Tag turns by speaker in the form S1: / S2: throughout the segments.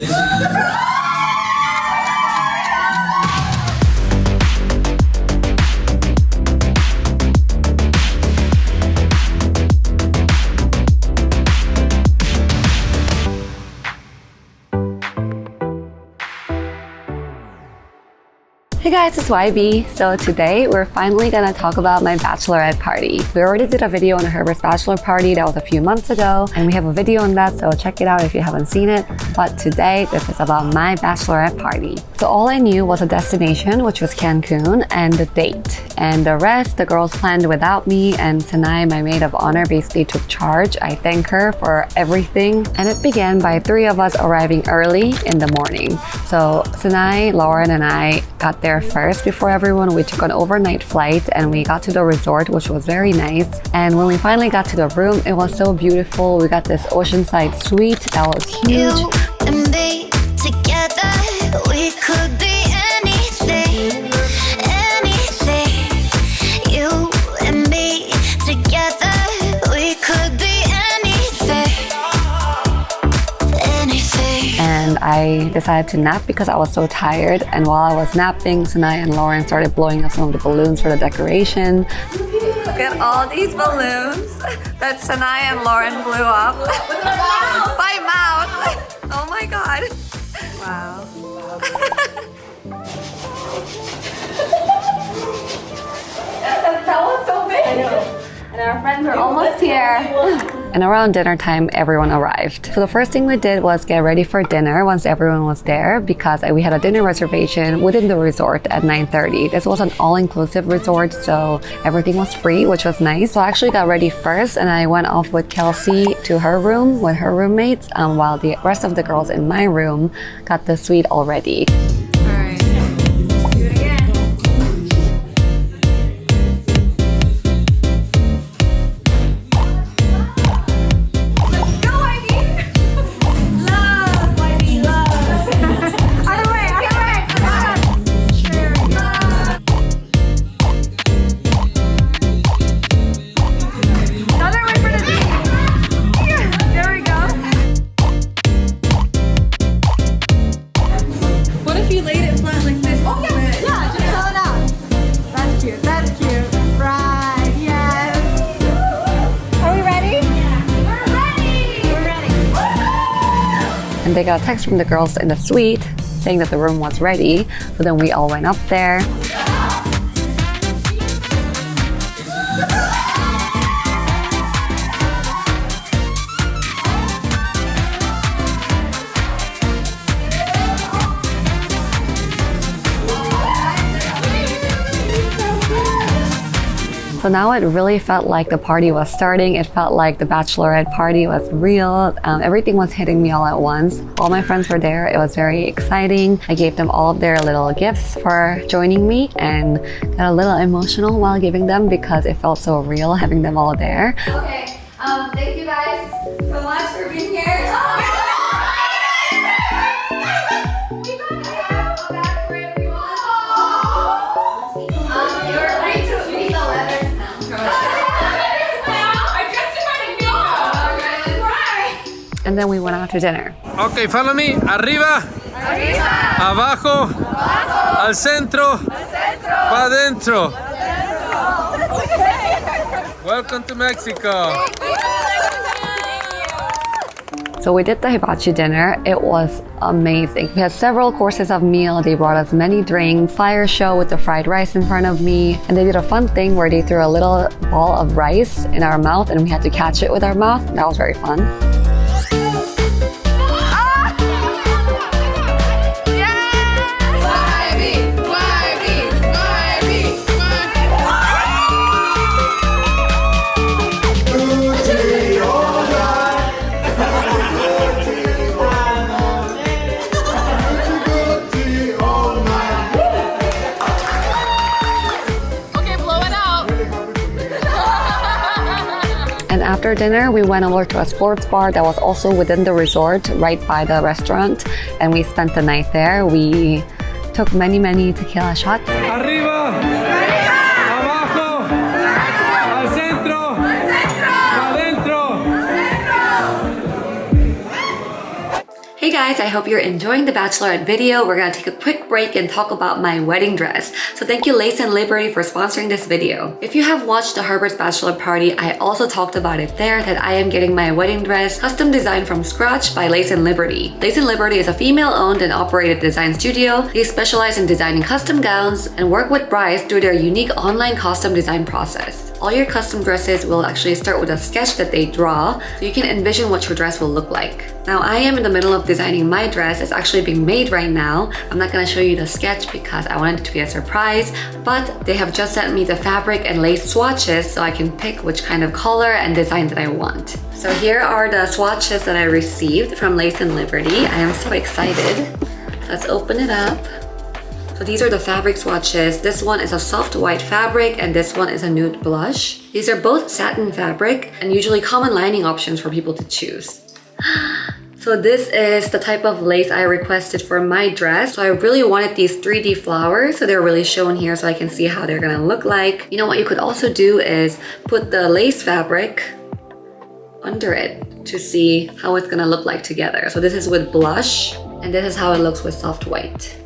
S1: Hey guys, it's YB. So today we're finally gonna talk about my bachelorette party. We already did a video on Herbert's bachelor party that was a few months ago, and we have a video on that, so check it out if you haven't seen it. But today, this is about my bachelorette party. So all I knew was a destination, which was Cancun, and the date. And the rest, the girls planned without me, and Sanai, my maid of honor, basically took charge. I thank her for everything. And it began by 3 of us arriving early in the morning. So Sanai, Lauren, and I got there first before everyone. We took an overnight flight and we got to the resort, which was very nice. And when we finally got to the room, it was so beautiful. We got this oceanside suite that was huge.
S2: You and me together, we could be anything, anything. You and me together, we could be anything, anything.
S1: And I decided to nap because I was so tired. And while I was napping, Sanai and Lauren started blowing up some of the balloons for the decoration. Look at all these balloons that Sanai and Lauren blew up. By mouth! Oh my god. Wow. That was so big. I know. And our friends are almost here. And around dinner time, everyone arrived. So the first thing we did was get ready for dinner once everyone was there, because we had a dinner reservation within the resort at 9:30. This was an all-inclusive resort, so everything was free, which was nice. So I actually got ready first, and I went off with Kelsey to her room with her roommates, while the rest of the girls in my room got the suite already. And they got a text from the girls in the suite saying that the room was ready. So then we all went up there. So now it really felt like the party was starting. It felt like the bachelorette party was real. Everything was hitting me all at once. All my friends were there. It was very exciting. I gave them all of their little gifts for joining me and got a little emotional while giving them because it felt so real having them all there. Okay, thank you guys so much for being here. And then we went out to dinner.
S3: Okay, follow me. Arriba.
S2: Arriba.
S3: Abajo.
S2: Abajo.
S3: Al centro.
S2: Al centro.
S3: Pa adentro.
S2: Pa adentro.
S3: Welcome to Mexico.
S1: So we did the hibachi dinner. It was amazing. We had several courses of meal. They brought us many drinks, fire show with the fried rice in front of me. And they did a fun thing where they threw a little ball of rice in our mouth and we had to catch it with our mouth. That was very fun. And after dinner, we went over to a sports bar that was also within the resort, right by the restaurant, and we spent the night there. We took many, many tequila shots.
S3: Arriba. Abajo. Al centro. Pa adentro.
S1: Hey guys, I hope you're enjoying the Bachelorette video. We're gonna take a quick break and talk about my wedding dress. So thank you Lace and Liberty for sponsoring this video. If you have watched the Herbert's Bachelor Party, I also talked about it there that I am getting my wedding dress custom designed from scratch by Lace and Liberty. Lace and Liberty is a female-owned and operated design studio. They specialize in designing custom gowns and work with brides through their unique online custom design process. All your custom dresses will actually start with a sketch that they draw, so you can envision what your dress will look like. Now I am in the middle of designing my dress. It's actually being made right now. I'm not gonna show you the sketch because I wanted it to be a surprise, but they have just sent me the fabric and lace swatches so I can pick which kind of color and design that I want. So here are the swatches that I received from Lace and Liberty. I am so excited. Let's open it up. So these are the fabric swatches. This one is a soft white fabric and this one is a nude blush. These are both satin fabric and usually common lining options for people to choose. So this is the type of lace I requested for my dress. So I really wanted these 3D flowers, so they're really shown here so I can see how they're gonna look like. You know what you could also do is put the lace fabric under it to see how it's gonna look like together. So this is with blush and this is how it looks with soft white.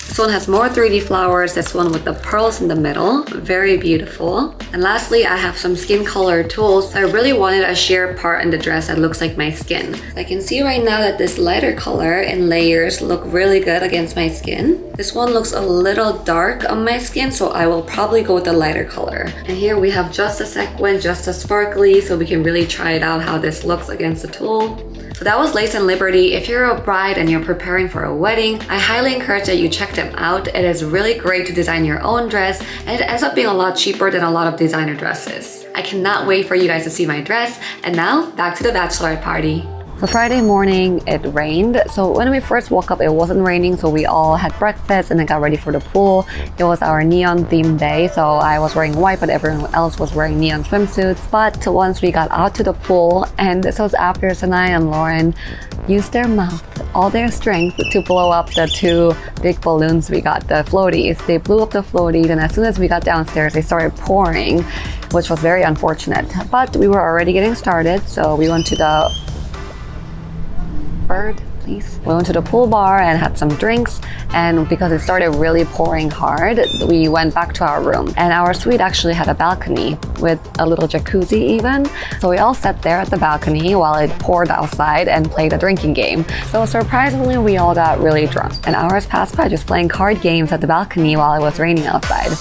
S1: This one has more 3D flowers, this one with the pearls in the middle, very beautiful. And lastly, I have some skin color tools. I really wanted a sheer part in the dress that looks like my skin. I can see right now that this lighter color and layers look really good against my skin. This one looks a little dark on my skin, so I will probably go with the lighter color. And here we have just a sequin, just a sparkly, so we can really try it out how this looks against the tool. So that was Lace and Liberty. If you're a bride and you're preparing for a wedding, I highly encourage that you check them out. It is really great to design your own dress and it ends up being a lot cheaper than a lot of designer dresses. I cannot wait for you guys to see my dress. And now back to the bachelorette party. So Friday morning, it rained. So when we first woke up, it wasn't raining. So we all had breakfast and then got ready for the pool. It was our neon themed day. So I was wearing white, but everyone else was wearing neon swimsuits. But once we got out to the pool, and this was after Sanai and Lauren used their mouth, all their strength to blow up the two big balloons we got, the floaties. They blew up the floaties, and as soon as we got downstairs, they started pouring, which was very unfortunate. But we were already getting started. So we went to the bird, please. We went to the pool bar and had some drinks, and because it started really pouring hard, we went back to our room. And our suite actually had a balcony with a little jacuzzi even. So we all sat there at the balcony while it poured outside and played a drinking game. So surprisingly, we all got really drunk. And hours passed by just playing card games at the balcony while it was raining outside.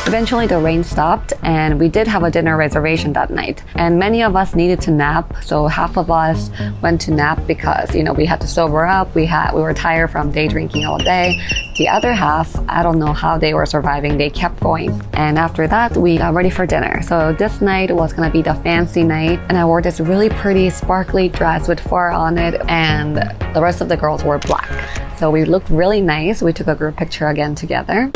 S1: Eventually the rain stopped and we did have a dinner reservation that night. And many of us needed to nap, so half of us went to nap because, you know, we had to sober up, we were tired from day drinking all day. The other half, I don't know how they were surviving, they kept going. And after that, we got ready for dinner. So this night was gonna be the fancy night, and I wore this really pretty sparkly dress with fur on it, and the rest of the girls wore black. So we looked really nice. We took a group picture again together.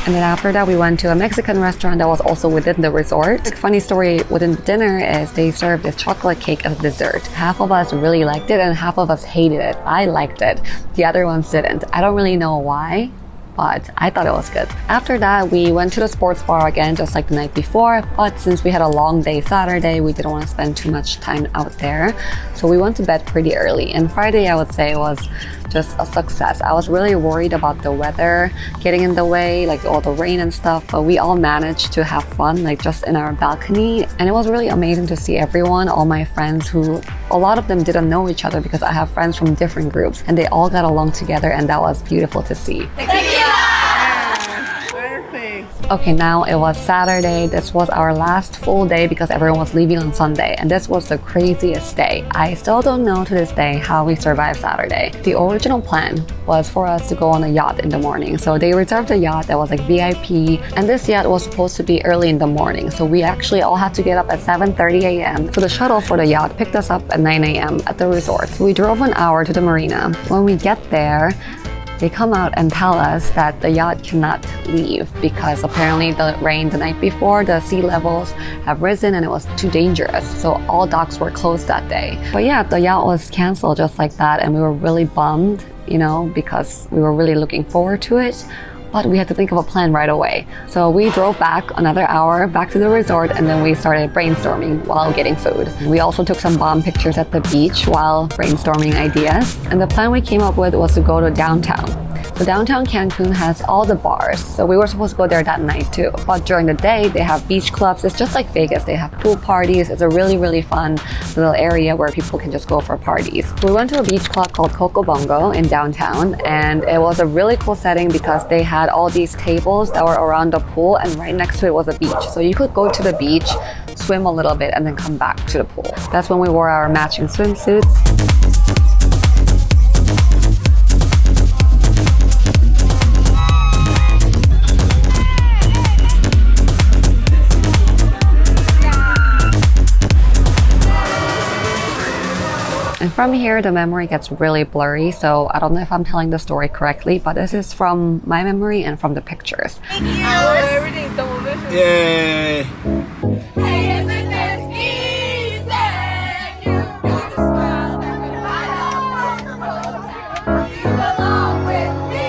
S1: And then after that, we went to a Mexican restaurant that was also within the resort. The funny story within the dinner is they served this chocolate cake as a dessert. Half of us really liked it and half of us hated it. I liked it. The other ones didn't. I don't really know why, but I thought it was good. After that, we went to the sports bar again, just like the night before. But since we had a long day Saturday, we didn't want to spend too much time out there. So we went to bed pretty early. And Friday, I would say, was just a success. I was really worried about the weather getting in the way, like all the rain and stuff, but we all managed to have fun, like just in our balcony. And it was really amazing to see everyone, all my friends who, a lot of them didn't know each other because I have friends from different groups, and they all got along together, and that was beautiful to see. Okay, now it was Saturday. This was our last full day because everyone was leaving on Sunday, and this was the craziest day. I still don't know to this day how we survived Saturday. The original plan was for us to go on a yacht in the morning. So they reserved a yacht that was like VIP, and this yacht was supposed to be early in the morning. So we actually all had to get up at 7:30 a.m. So the shuttle for the yacht picked us up at 9 a.m. at the resort. So we drove an hour to the marina. When we get there, they come out and tell us that the yacht cannot leave because apparently the rain the night before, the sea levels have risen and it was too dangerous. So all docks were closed that day. But yeah, the yacht was canceled just like that, and we were really bummed, you know, because we were really looking forward to it. But we had to think of a plan right away. So we drove back another hour back to the resort, and then we started brainstorming while getting food. We also took some bomb pictures at the beach while brainstorming ideas. And the plan we came up with was to go to downtown. So downtown Cancun has all the bars, so we were supposed to go there that night too. But during the day, they have beach clubs. It's just like Vegas. They have pool parties. It's a really, really fun little area where people can just go for parties. So we went to a beach club called Coco Bongo in downtown, and it was a really cool setting because they had all these tables that were around the pool, and right next to it was a beach. So you could go to the beach, swim a little bit, and then come back to the pool. That's when we wore our matching swimsuits. And from here, the memory gets really blurry, so I don't know if I'm telling the story correctly, but this is from my memory and from the pictures.
S2: Everything's double vision.
S3: Yay!
S2: Hey, isn't this easy? You do the smile that we light up. You belong with me.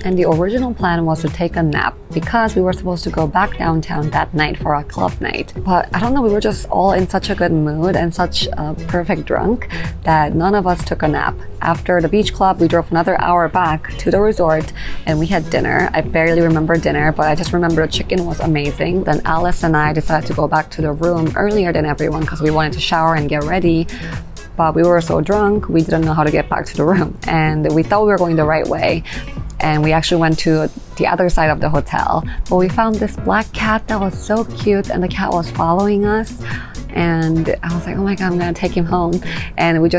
S1: And the original plan was to take a nap because we were supposed to go back downtown that night for a club night. But I don't know, we were just all in such a good mood and such a perfect drunk that none of us took a nap. After the beach club, we drove another hour back to the resort and we had dinner. I barely remember dinner, but I just remember the chicken was amazing. Then Alice and I decided to go back to the room earlier than everyone because we wanted to shower and get ready. But we were so drunk, we didn't know how to get back to the room. And we thought we were going the right way. And we actually went to the other side of the hotel. But we found this black cat that was so cute, and the cat was following us. And I was like, oh my God, I'm gonna take him home. And we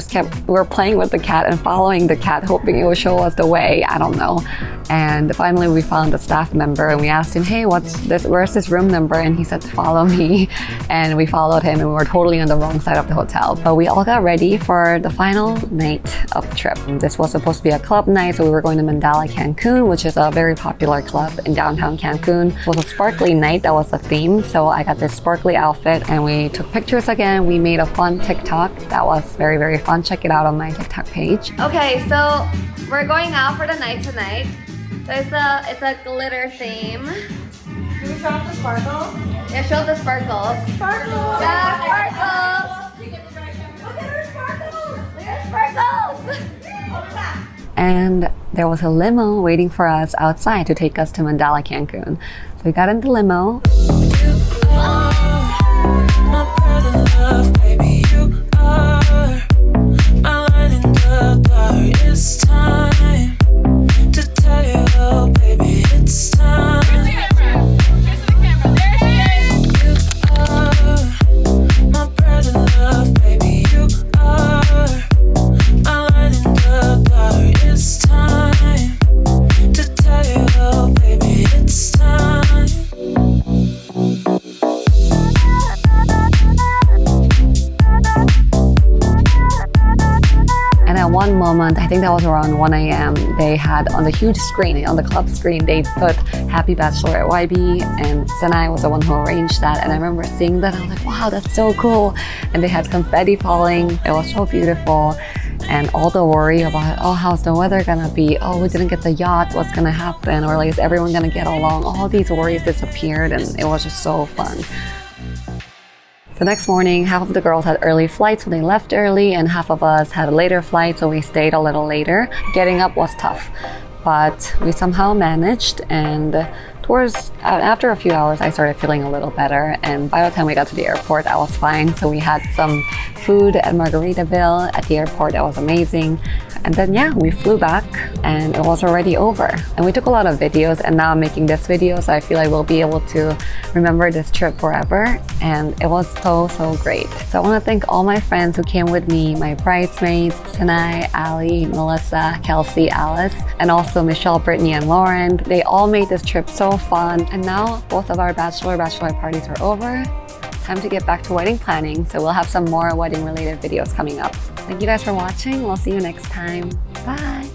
S1: were playing with the cat and following the cat, hoping it would show us the way. I don't know. And finally we found a staff member and we asked him, hey, where's this room number? And he said, follow me. And we followed him and we were totally on the wrong side of the hotel. But we all got ready for the final night of the trip. This was supposed to be a club night, so we were going to Mandala Cancun, which is a very popular club in downtown Cancun. It was a sparkly night, that was the theme. So I got this sparkly outfit and we took pictures again. We made a fun TikTok. That was very, very fun. Check it out on my TikTok page. Okay, so we're going out for the night tonight. So it's a glitter theme.
S2: Do we show off the sparkles?
S1: Yeah, show the sparkles.
S2: Sparkles!
S1: Yeah, sparkles!
S2: Look at her sparkles!
S1: Look at sparkles!
S2: Hold it back.
S1: And there was a limo waiting for us outside to take us to Mandala Cancun. So we got in the limo.
S4: My brother love, baby, you are my light in the dark. It's time to tell you, oh baby, it's time. You are my brother love, baby, you are my light in the dark. It's time to tell you, oh baby, it's time.
S1: And at one moment, I think that was around 1 a.m., they had on the huge screen, on the club screen, they put Happy Bachelorette YB, and Senai was the one who arranged that. And I remember seeing that, I was like, wow, that's so cool. And they had confetti falling. It was so beautiful. And all the worry about, oh, how's the weather gonna be? Oh, we didn't get the yacht, what's gonna happen? Or like, is everyone gonna get along? All these worries disappeared, and it was just so fun. The next morning, half of the girls had early flights, so they left early, and half of us had a later flight, so we stayed a little later. Getting up was tough, but we somehow managed, and after a few hours, I started feeling a little better, and by the time we got to the airport, I was fine. So we had some food at Margaritaville at the airport. That was amazing. And then, yeah, we flew back and it was already over. And we took a lot of videos, and now I'm making this video, so I feel like we'll be able to remember this trip forever. And it was so, so great. So I want to thank all my friends who came with me, my bridesmaids, Sinai, Ali, Melissa, Kelsey, Alice, and also Michelle, Brittany, and Lauren. They all made this trip so fun. And now both of our bachelorette parties are over. Time to get back to wedding planning, so we'll have some more wedding related videos coming up. Thank you guys for watching. We'll see you next time. Bye.